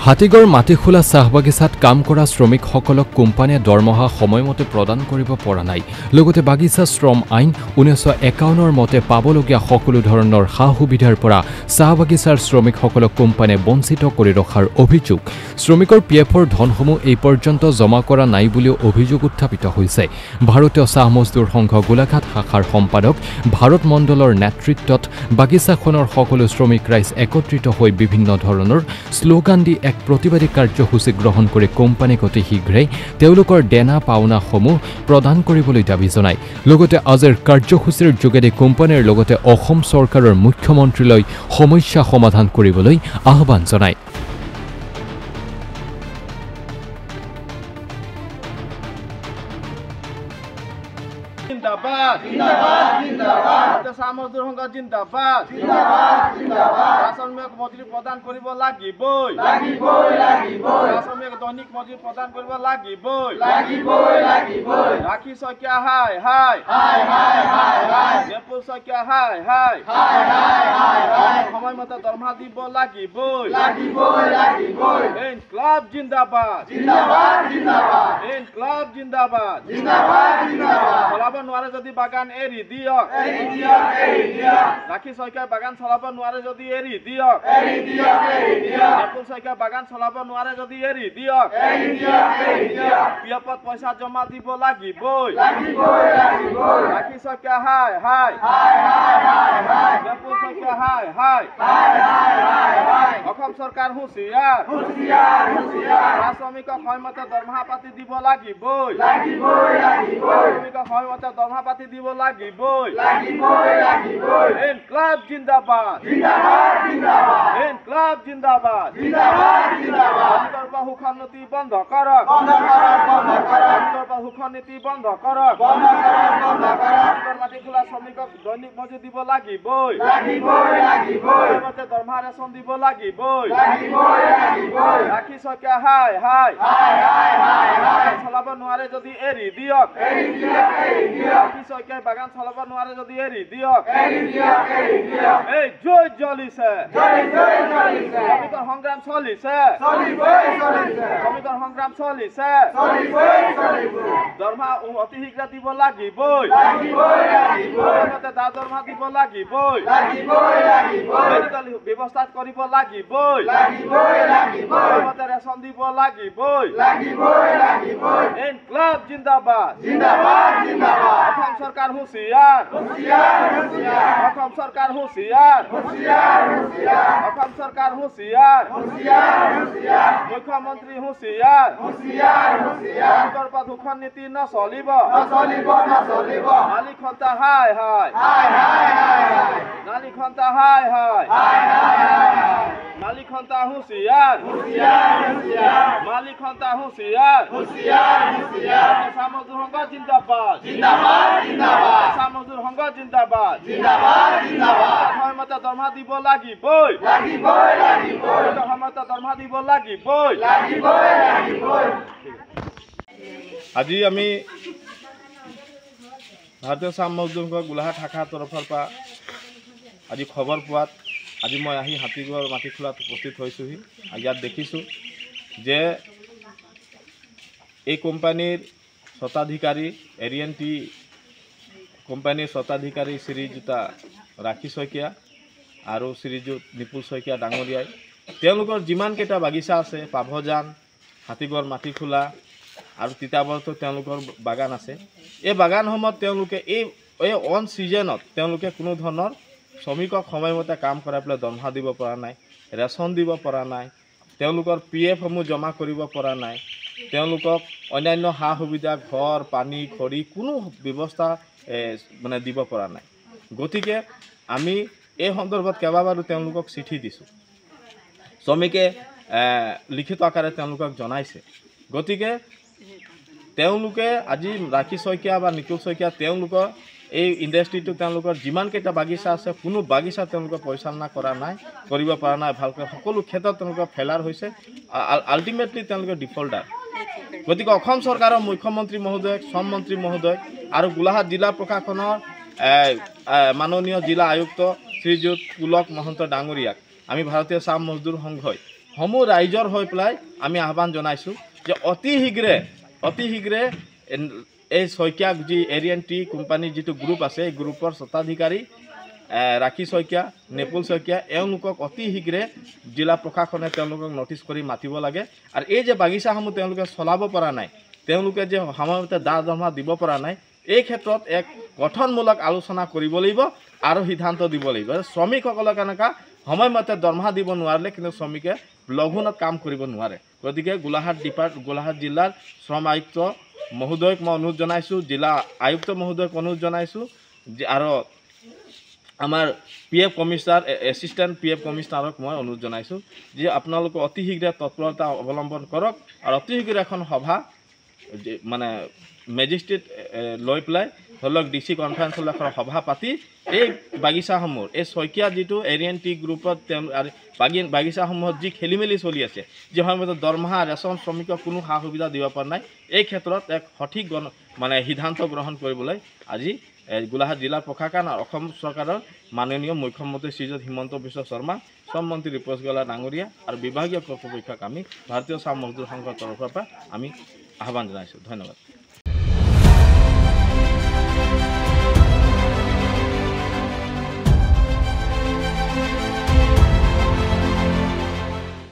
হাতীগড় মাটিখোলা চাহ বাগিচাত কাম কৰা শ্ৰমিকসকলক কোম্পানীয়ে দৰমহা সময়মতে প্ৰদান কৰিব পৰা নাই। লগতে বাগিচা শ্ৰম আইন 1951 মতে পাবলগীয়া সকলো ধৰণৰ সা-সুবিধাৰ পৰা চাহ বাগিচাৰ শ্ৰমিকসকলক কোম্পানীয়ে বঞ্চিত কৰি ৰখাৰ অভিযোগ। শ্ৰমিকৰ পিএফৰ ধনসমূহ এই পৰ্যন্ত জমা কৰা নাই বুলিও অভিযোগ উত্থাপিত হৈছে। ভাৰতীয় চাহ মজদুৰ সংঘ গোলাঘাট শাখাৰ সম্পাদক ভাৰত মণ্ডলৰ নেতৃত্বত বাগিচাখনৰ সকলো শ্ৰমিক ৰাইজ একত্ৰিত হৈ বিভিন্ন ধৰণৰ শ্লোগান দি এক প্ৰতিবাদী কাৰ্যসূচী গ্ৰহণ কৰি কোম্পানীক অতি শীঘ্ৰেই তেওঁলোকৰ দেনা পাওনাসমূহ প্ৰদান কৰিবলৈ দাবী জনায়। লগতে আজিৰ কাৰ্যসূচীৰ যোগেদি কোম্পানীৰ লগতে অসম চৰকাৰৰ মুখ্যমন্ত্ৰীলৈ সমস্যা সমাধান কৰিবলৈ আহ্বান জনায়। जिंदाबाद जिंदाबाद जिंदाबाद चाह मजदूर संघ जिंदाबाद जिंदाबाद जिंदाबाद শ্ৰমিক মজুৰি প্ৰদান কৰিব লাগিবই লাগিবই লাগিবই শ্ৰমিক দৈনিক মজুৰি প্ৰদান কৰিব লাগিবই লাগিবই লাগিবই ৰাখি শইকীয়া হাই হাই হাই হাই হাই হাই নেপুল শইকীয়া হাই হাই হাই হাই হাই হাই সময়মতে দৰমহা দিব লাগিবই লাগিবই লাগিবই ইনকলাব জিন্দাবাদ জিন্দাবাদ জিন্দাবাদ ইনকলাব জিন্দাবাদ জিন্দাবাদ জিন্দাবাদ চলাব নোৱাৰে যদি বাগান এৰি দিয়ক ৰাখি শইকীয়া বাগান চলাব নোৱাৰে যদি এৰি দিয়ক নেপুল শইকীয়া বাগান চলাব নোৱাৰে যদি এৰি দিয়ক পিএফত পইচা জমা দিব লাগিবই ৰাখি শইকীয়া হাই হাই নেপুল শইকীয়া হাই হাই অসম চৰকাৰ হুঁচিয়াৰ চাহ শ্ৰমিকক সময়মতে দৰমহা পাতি দিব লাগিবই শ্ৰমিকক সময়মতে দৰমহা পাতি দিব লাগিবই ইনকলাব জিন্দাবাদ ইনকলাব জিন্দাবাদ শ্ৰমিকৰ পৰা শোষণ নীতি বন্ধ কৰক শ্ৰমিকৰ পৰা শোষণ নীতি বন্ধ কৰক শ্ৰমিকৰ মাটিখোলা শ্ৰমিকক দৈনিক মজুৰি দিব লাগিবই সময়মতে দৰমহা ৰেচন দিব লাগিবই ৰাখি শইকীয়া হাই হাই চলাব নোৱাৰে যদি এৰি দিয়ক ৰাখি শইকীয়াই বাগান চলাব নোৱাৰে যদি এৰি দিয়ক এই জয় জ্বলিছে শ্ৰমিকৰ সংগ্ৰাম চলিছে শ্ৰমিকৰ সংগ্ৰাম চলিছে দৰমহা অতি শীঘ্ৰে দিব লাগিবই দা দৰমহা দিব লাগিবই মেডিকেল ব্যৱস্থা কৰিব লাগিবই সময়মতে ৰেচন দিব লাগিবই ইনকলাব জিন্দাবাদ অসম চৰকাৰ হুঁচিয়াৰ অসম চৰকাৰ হুঁচিয়াৰ অসম চৰকাৰ হুঁচিয়াৰ মুখ্যমন্ত্ৰী হুঁচিয়াৰ শ্ৰমিকৰ পৰা শোষণ নীতি নচলিব মালিক সন্তা হাই হাই মালিক সন্তা হাই হাই মালিক সন্তা হুঁচিয়াৰ মালিক সন্তা হুঁচিয়াৰ চাহ মজদুৰ সংঘ জিন্দাবাদ চাহ মজদুৰ সংঘ জিন্দাবাদ সময়মতে দৰমহা দিব লাগিবই সময়মতে দৰমহা দিব লাগিবই আজি আমি ভাৰতীয় চাহ মজদুৰ সংঘ গোলাঘাট শাখাৰ তৰফৰ পৰা আজি খবৰ পোৱাত আজি মই আহি হাতীগড় মাটিখোলাত উপস্থিত হৈছোহি। ইয়াত দেখিছোঁ যে এই কোম্পানীৰ স্বত্বাধিকাৰী এৰিয়েণ্টি কোম্পানীৰ স্বত্বাধিকাৰী শ্ৰীযুত ৰাখি শইকীয়া আৰু শ্ৰীযুত নিপুল শইকীয়া ডাঙৰীয়াই তেওঁলোকৰ যিমানকেইটা বাগিচা আছে পাভজান হাতীগড় মাটিখোলা আৰু তিতাবৰতো তেওঁলোকৰ বাগান আছে। এই বাগানসমূহত তেওঁলোকে এই অন ছিজনত তেওঁলোকে কোনো ধৰণৰ শ্ৰমিকক সময়মতে কাম কৰাই পেলাই দৰমহা দিব পৰা নাই, ৰেচন দিব পৰা নাই, তেওঁলোকৰ পিএফসমূহ জমা কৰিব পৰা নাই, তেওঁলোকক অন্যান্য সা সুবিধা ঘৰ পানী খৰি কোনো ব্যৱস্থা মানে দিব পৰা নাই। গতিকে আমি এই সন্দৰ্ভত কেইবাবাৰো তেওঁলোকক চিঠি দিছোঁ, শ্ৰমিকে লিখিত আকাৰে তেওঁলোকক জনাইছে। গতিকে তেওঁলোকে আজি ৰাখি শইকীয়া বা নিকুল শইকীয়া তেওঁলোকৰ এই ইণ্ডাষ্ট্ৰিটো তেওঁলোকৰ যিমানকেইটা বাগিচা আছে কোনো বাগিচা তেওঁলোকে পৰিচালনা কৰা নাই, কৰিব পৰা নাই ভালকৈ, সকলো ক্ষেত্ৰত তেওঁলোকৰ ফেলাৰ হৈছে, আল্টিমেটলি তেওঁলোকে ডিফল্টাৰ। গতিকে অসম চৰকাৰৰ মুখ্যমন্ত্ৰী মহোদয়, শ্ৰম মন্ত্ৰী মহোদয় আৰু গোলাঘাট জিলা প্ৰশাসনৰ মাননীয় জিলা আয়ুক্ত শ্ৰীযুত পুলক মহন্ত ডাঙৰীয়াক আমি ভাৰতীয় চাহ মজদুৰ সংঘই সমূহ ৰাইজৰ হৈ পেলাই আমি আহ্বান জনাইছোঁ যে অতি শীঘ্ৰে এই শইকীয়া যি এৰিয়েন টি কোম্পানীৰ যিটো গ্ৰুপ আছে এই গ্ৰুপৰ স্বত্বাধিকাৰী ৰাখী শইকীয়া নিপুল শইকীয়া এওঁলোকক অতি শীঘ্ৰে জিলা প্ৰশাসনে তেওঁলোকক নটিচ কৰি মাতিব লাগে আৰু এই যে বাগিচাসমূহ তেওঁলোকে চলাব পৰা নাই তেওঁলোকে যে সময়মতে দৰমহা দিব পৰা নাই এই ক্ষেত্ৰত এক গঠনমূলক আলোচনা কৰিব লাগিব আৰু সিদ্ধান্ত দিব লাগিব শ্ৰমিকসকলক এনেকুৱা সময়মতে দৰমহা দিব নোৱাৰিলে কিন্তু শ্ৰমিকে লঘোণত কাম কৰিব নোৱাৰে গতিকে গোলাঘাট জিলাৰ শ্ৰম আয়ুক্ত মহোদয়ক মই অনুৰোধ জনাইছোঁ জিলা আয়ুক্ত মহোদয়ক অনুৰোধ জনাইছোঁ আৰু আমাৰ PF কমিশনাৰ এছিষ্টেণ্ট PF কমিশনাৰক মই অনুৰোধ জনাইছোঁ যে আপোনালোকে অতি শীঘ্ৰে তৎপৰতা অৱলম্বন কৰক আৰু অতি শীঘ্ৰে এখন সভা মানে মেজিষ্ট্ৰেট লৈ পেলাই ধৰি লওক DC কনফাৰেন্সৰ এখন সভা পাতি এই বাগিচাসমূহ এই শইকীয়া যিটো এৰিয়েন টি গ্ৰুপত বাগিচাসমূহত যি খেলিমেলি চলি আছে যি সময়মতে দৰমহা ৰেচন শ্ৰমিকক কোনো সা সুবিধা দিব পৰা নাই এই ক্ষেত্ৰত এক সঠিক মানে সিদ্ধান্ত গ্ৰহণ কৰিবলৈ আজি গোলাঘাট জিলা প্ৰশাসন আৰু অসম চৰকাৰৰ মাননীয় মুখ্যমন্ত্ৰী শ্ৰীযুত হিমন্ত বিশ্ব শৰ্মা শ্ৰম মন্ত্ৰী ৰিপেশ গলা ডাঙৰীয়া আৰু বিভাগীয় কৰ্তৃপক্ষক আমি ভাৰতীয় চাহ মজদুৰ সংঘৰ তৰফৰ পৰা আমি আহ্বান জনাইছোঁ ধন্যবাদ